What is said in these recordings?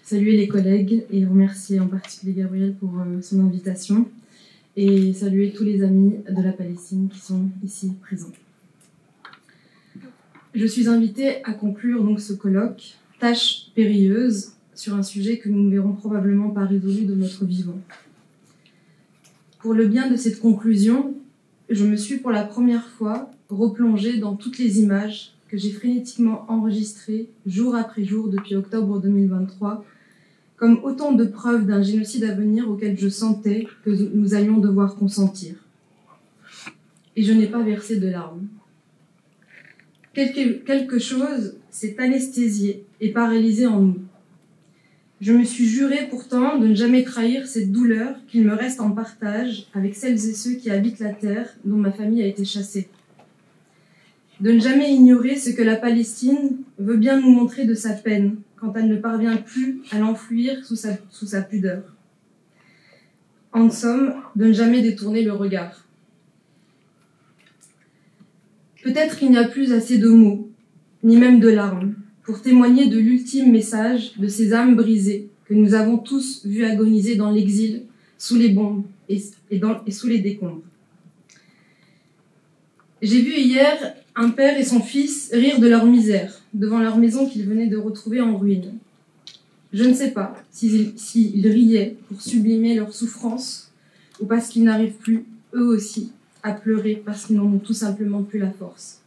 Saluer les collègues et remercier en particulier Gabriel pour son invitation et saluer tous les amis de la Palestine qui sont ici présents. Je suis invitée à conclure donc ce colloque, tâche périlleuse, sur un sujet que nous ne verrons probablement pas résolu de notre vivant. Pour le bien de cette conclusion, je me suis pour la première fois replongée dans toutes les images que j'ai frénétiquement enregistrées jour après jour depuis octobre 2023, comme autant de preuves d'un génocide à venir auquel je sentais que nous allions devoir consentir. Et je n'ai pas versé de larmes. Quelque chose s'est anesthésié et paralysé en nous. Je me suis juré pourtant de ne jamais trahir cette douleur qu'il me reste en partage avec celles et ceux qui habitent la terre dont ma famille a été chassée. De ne jamais ignorer ce que la Palestine veut bien nous montrer de sa peine quand elle ne parvient plus à l'enfuir sous sa pudeur. En somme, de ne jamais détourner le regard. Peut-être qu'il n'y a plus assez de mots, ni même de larmes, pour témoigner de l'ultime message de ces âmes brisées que nous avons tous vues agoniser dans l'exil, sous les bombes et sous les décombres. J'ai vu hier un père et son fils rire de leur misère devant leur maison qu'ils venaient de retrouver en ruine. Je ne sais pas s'ils riaient pour sublimer leur souffrance ou parce qu'ils n'arrivent plus, eux aussi, à pleurer parce qu'ils n'en ont tout simplement plus la force.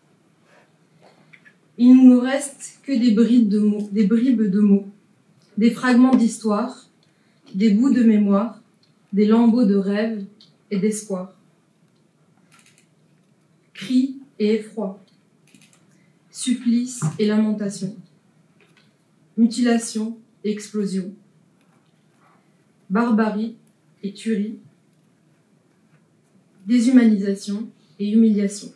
Il ne nous reste que des bribes de mots, des fragments d'histoire, des bouts de mémoire, des lambeaux de rêves et d'espoir. Cris et effroi, supplices et lamentations, mutilation et explosion, barbarie et tuerie, déshumanisation et humiliation.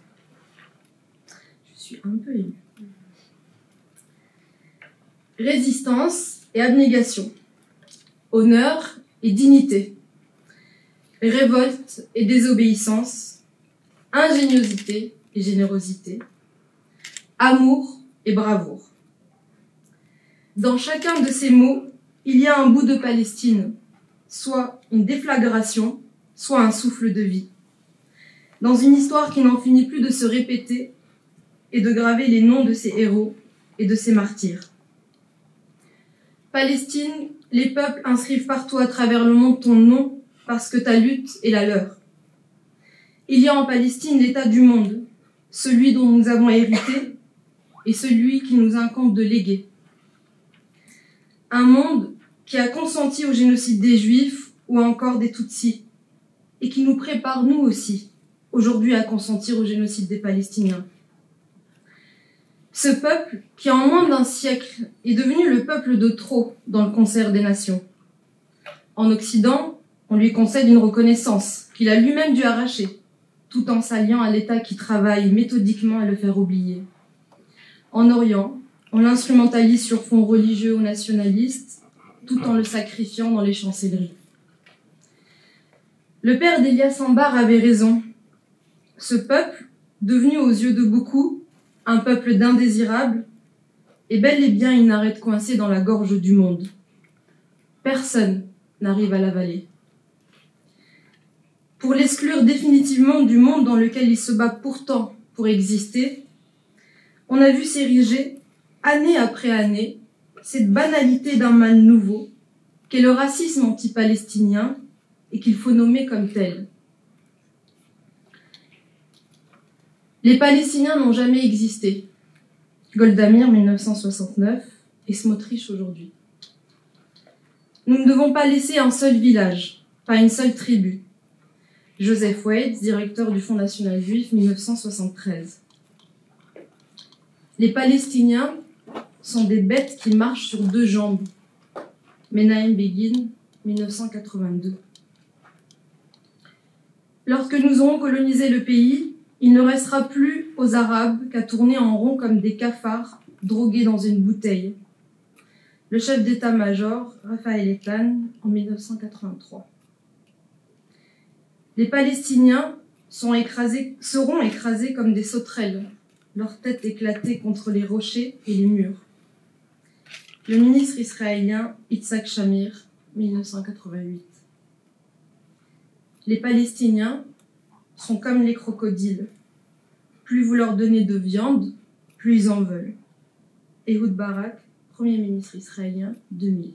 Je suis un peu émue. Résistance et abnégation, honneur et dignité, révolte et désobéissance, ingéniosité et générosité, amour et bravoure. Dans chacun de ces mots, il y a un bout de Palestine, soit une déflagration, soit un souffle de vie. Dans une histoire qui n'en finit plus de se répéter et de graver les noms de ses héros et de ses martyrs. Palestine, les peuples inscrivent partout à travers le monde ton nom parce que ta lutte est la leur. Il y a en Palestine l'état du monde, celui dont nous avons hérité et celui qui nous incombe de léguer. Un monde qui a consenti au génocide des Juifs ou encore des Tutsis et qui nous prépare, nous aussi, aujourd'hui à consentir au génocide des Palestiniens. Ce peuple, qui en moins d'un siècle est devenu le peuple de trop dans le concert des nations. En Occident, on lui concède une reconnaissance qu'il a lui-même dû arracher, tout en s'alliant à l'État qui travaille méthodiquement à le faire oublier. En Orient, on l'instrumentalise sur fond religieux ou nationaliste, tout en le sacrifiant dans les chancelleries. Le père d'Elias Ambar avait raison. Ce peuple, devenu aux yeux de beaucoup un peuple d'indésirables, est bel et bien une arête coincée dans la gorge du monde. Personne n'arrive à l'avaler. Pour l'exclure définitivement du monde dans lequel il se bat pourtant pour exister, on a vu s'ériger, année après année, cette banalité d'un mal nouveau, qu'est le racisme anti-palestinien et qu'il faut nommer comme tel. Les Palestiniens n'ont jamais existé. Golda Meir, 1969, et Smotrich aujourd'hui. Nous ne devons pas laisser un seul village, pas une seule tribu. Joseph Wade, directeur du Fonds national juif, 1973. Les Palestiniens sont des bêtes qui marchent sur deux jambes. Menahem Begin, 1982. Lorsque nous aurons colonisé le pays, il ne restera plus aux Arabes qu'à tourner en rond comme des cafards drogués dans une bouteille. Le chef d'état-major, Raphaël Eitan, en 1983. Les Palestiniens seront écrasés comme des sauterelles, leurs têtes éclatées contre les rochers et les murs. Le ministre israélien Yitzhak Shamir, 1988. Les Palestiniens sont comme les crocodiles. Plus vous leur donnez de viande, plus ils en veulent. Ehud Barak, Premier ministre israélien, 2000.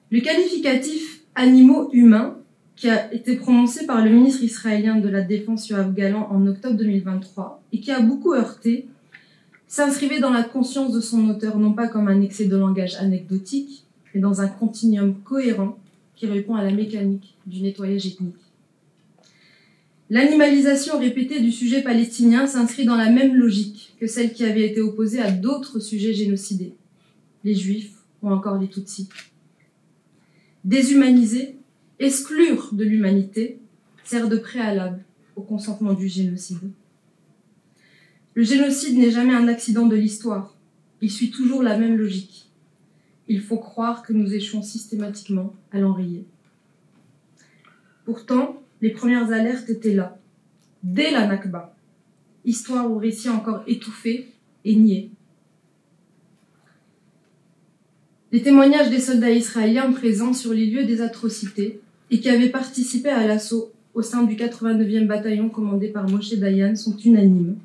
Le qualificatif « animaux humains » qui a été prononcé par le ministre israélien de la Défense Yoav Gallant en octobre 2023 et qui a beaucoup heurté, s'inscrivait dans la conscience de son auteur non pas comme un excès de langage anecdotique, mais dans un continuum cohérent qui répond à la mécanique du nettoyage ethnique. L'animalisation répétée du sujet palestinien s'inscrit dans la même logique que celle qui avait été opposée à d'autres sujets génocidés, les Juifs ou encore les Tutsis. Déshumaniser, exclure de l'humanité, sert de préalable au consentement du génocide. Le génocide n'est jamais un accident de l'histoire, il suit toujours la même logique. Il faut croire que nous échouons systématiquement à l'enrayer. Pourtant, les premières alertes étaient là, dès la Nakba, histoire au récit encore étouffé et nié. Les témoignages des soldats israéliens présents sur les lieux des atrocités et qui avaient participé à l'assaut au sein du 89e bataillon commandé par Moshe Dayan sont unanimes.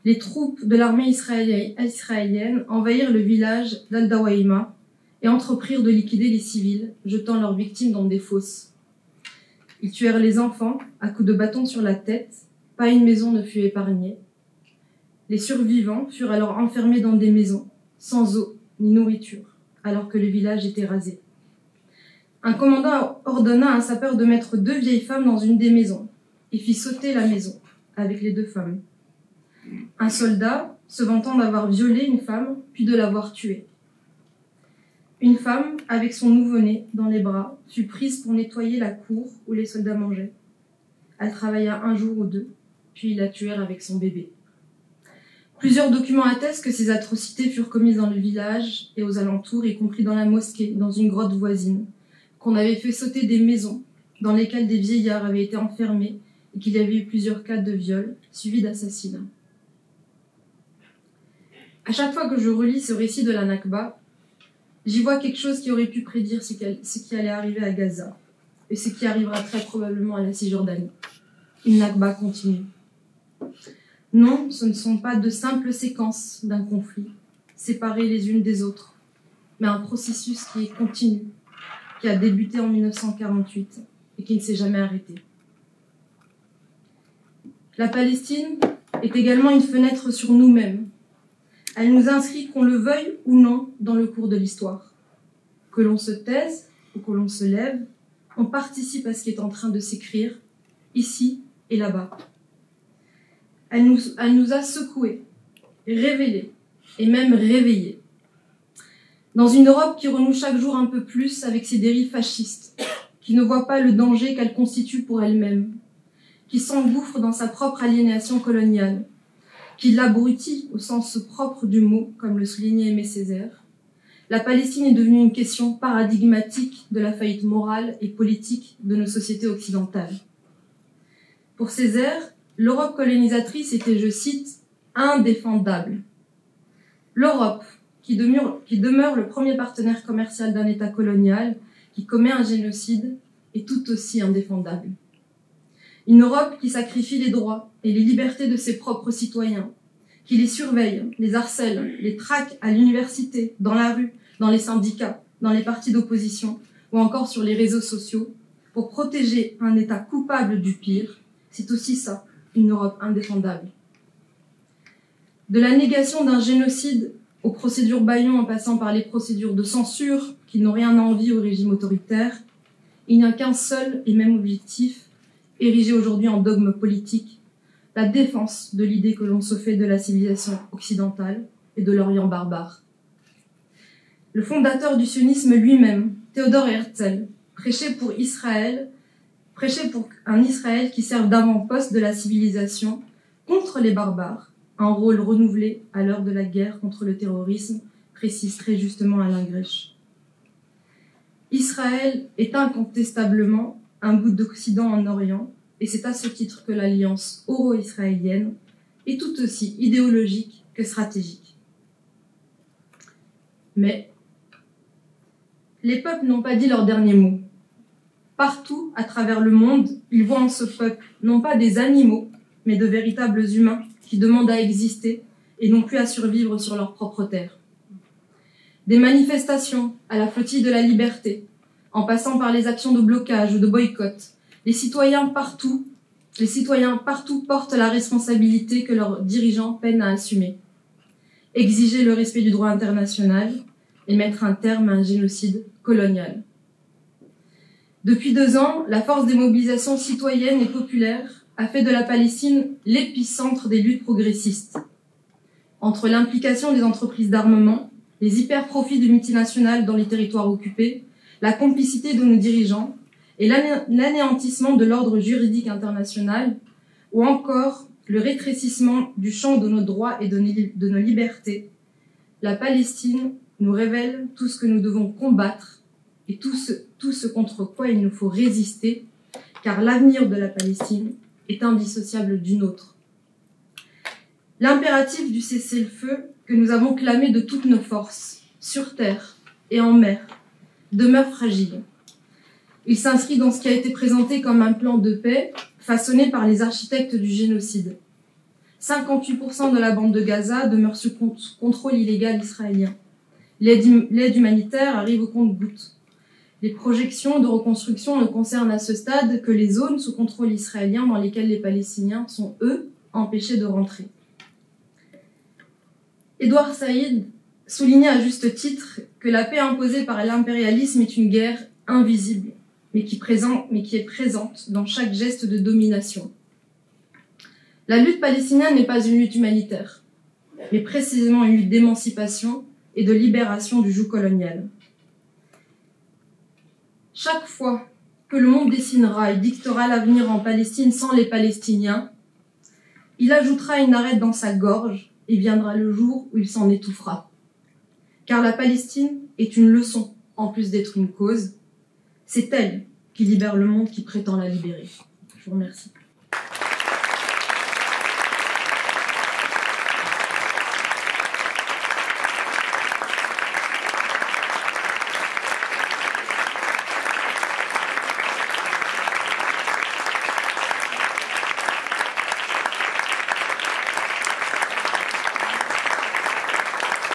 Les troupes de l'armée israélienne envahirent le village d'Al-Dawaïma et entreprirent de liquider les civils, jetant leurs victimes dans des fosses. Ils tuèrent les enfants à coups de bâton sur la tête, pas une maison ne fut épargnée. Les survivants furent alors enfermés dans des maisons, sans eau ni nourriture, alors que le village était rasé. Un commandant ordonna à un sapeur de mettre 2 vieilles femmes dans une des maisons et fit sauter la maison avec les 2 femmes. Un soldat, se vantant d'avoir violé une femme, puis de l'avoir tuée. Une femme, avec son nouveau-né dans les bras, fut prise pour nettoyer la cour où les soldats mangeaient. Elle travailla 1 jour ou 2, puis ils la tuèrent avec son bébé. Plusieurs documents attestent que ces atrocités furent commises dans le village et aux alentours, y compris dans la mosquée, dans une grotte voisine, qu'on avait fait sauter des maisons dans lesquelles des vieillards avaient été enfermés et qu'il y avait eu plusieurs cas de viol suivis d'assassinats. À chaque fois que je relis ce récit de la Nakba, j'y vois quelque chose qui aurait pu prédire ce qui allait arriver à Gaza et ce qui arrivera très probablement à la Cisjordanie. Une Nakba continue. Non, ce ne sont pas de simples séquences d'un conflit, séparées les unes des autres, mais un processus qui est continu, qui a débuté en 1948 et qui ne s'est jamais arrêté. La Palestine est également une fenêtre sur nous-mêmes. Elle nous inscrit, qu'on le veuille ou non, dans le cours de l'histoire. Que l'on se taise ou que l'on se lève, on participe à ce qui est en train de s'écrire, ici et là-bas. Elle nous a secoués, révélés et même réveillés. Dans une Europe qui renoue chaque jour un peu plus avec ses dérives fascistes, qui ne voit pas le danger qu'elle constitue pour elle-même, qui s'engouffre dans sa propre aliénation coloniale, qui l'abrutit au sens propre du mot, comme le soulignait Aimé Césaire, la Palestine est devenue une question paradigmatique de la faillite morale et politique de nos sociétés occidentales. Pour Césaire, l'Europe colonisatrice était, je cite, « indéfendable ». L'Europe, qui demeure le premier partenaire commercial d'un État colonial, qui commet un génocide, est tout aussi indéfendable. Une Europe qui sacrifie les droits et les libertés de ses propres citoyens, qui les surveille, les harcèle, les traque à l'université, dans la rue, dans les syndicats, dans les partis d'opposition ou encore sur les réseaux sociaux, pour protéger un État coupable du pire, c'est aussi ça, une Europe indéfendable. De la négation d'un génocide aux procédures bâillons en passant par les procédures de censure qui n'ont rien à envier au régime autoritaire, il n'y a qu'un seul et même objectif, érigé aujourd'hui en dogme politique, la défense de l'idée que l'on se fait de la civilisation occidentale et de l'Orient barbare. Le fondateur du sionisme lui-même, Théodore Herzl, prêchait pour un Israël qui serve d'avant-poste de la civilisation contre les barbares, un rôle renouvelé à l'heure de la guerre contre le terrorisme, précise très justement Alain Grech. Israël est incontestablement un bout d'Occident en Orient, et c'est à ce titre que l'alliance euro-israélienne est tout aussi idéologique que stratégique. Mais les peuples n'ont pas dit leur dernier mot. Partout, à travers le monde, ils voient en ce peuple non pas des animaux, mais de véritables humains qui demandent à exister et non plus à survivre sur leur propre terre. Des manifestations à la flottille de la liberté, en passant par les actions de blocage ou de boycott, les citoyens partout portent la responsabilité que leurs dirigeants peinent à assumer. Exiger le respect du droit international et mettre un terme à un génocide colonial. Depuis 2 ans, la force des mobilisations citoyennes et populaires a fait de la Palestine l'épicentre des luttes progressistes. Entre l'implication des entreprises d'armement, les hyper-profits de multinationales dans les territoires occupés, la complicité de nos dirigeants et l'anéantissement de l'ordre juridique international, ou encore le rétrécissement du champ de nos droits et de nos libertés, la Palestine nous révèle tout ce que nous devons combattre et tout ce contre quoi il nous faut résister, car l'avenir de la Palestine est indissociable du nôtre. L'impératif du cessez-le-feu que nous avons clamé de toutes nos forces, sur terre et en mer, demeure fragile. Il s'inscrit dans ce qui a été présenté comme un plan de paix façonné par les architectes du génocide. 58% de la bande de Gaza demeure sous contrôle illégal israélien. L'aide humanitaire arrive au compte-gouttes. Les projections de reconstruction ne concernent à ce stade que les zones sous contrôle israélien dans lesquelles les Palestiniens sont, eux, empêchés de rentrer. Édouard Saïd soulignait à juste titre que la paix imposée par l'impérialisme est une guerre invisible, mais qui est présente dans chaque geste de domination. La lutte palestinienne n'est pas une lutte humanitaire, mais précisément une lutte d'émancipation et de libération du joug colonial. Chaque fois que le monde dessinera et dictera l'avenir en Palestine sans les Palestiniens, il ajoutera une arête dans sa gorge et viendra le jour où il s'en étouffera. Car la Palestine est une leçon, en plus d'être une cause. C'est elle qui libère le monde qui prétend la libérer. Je vous remercie.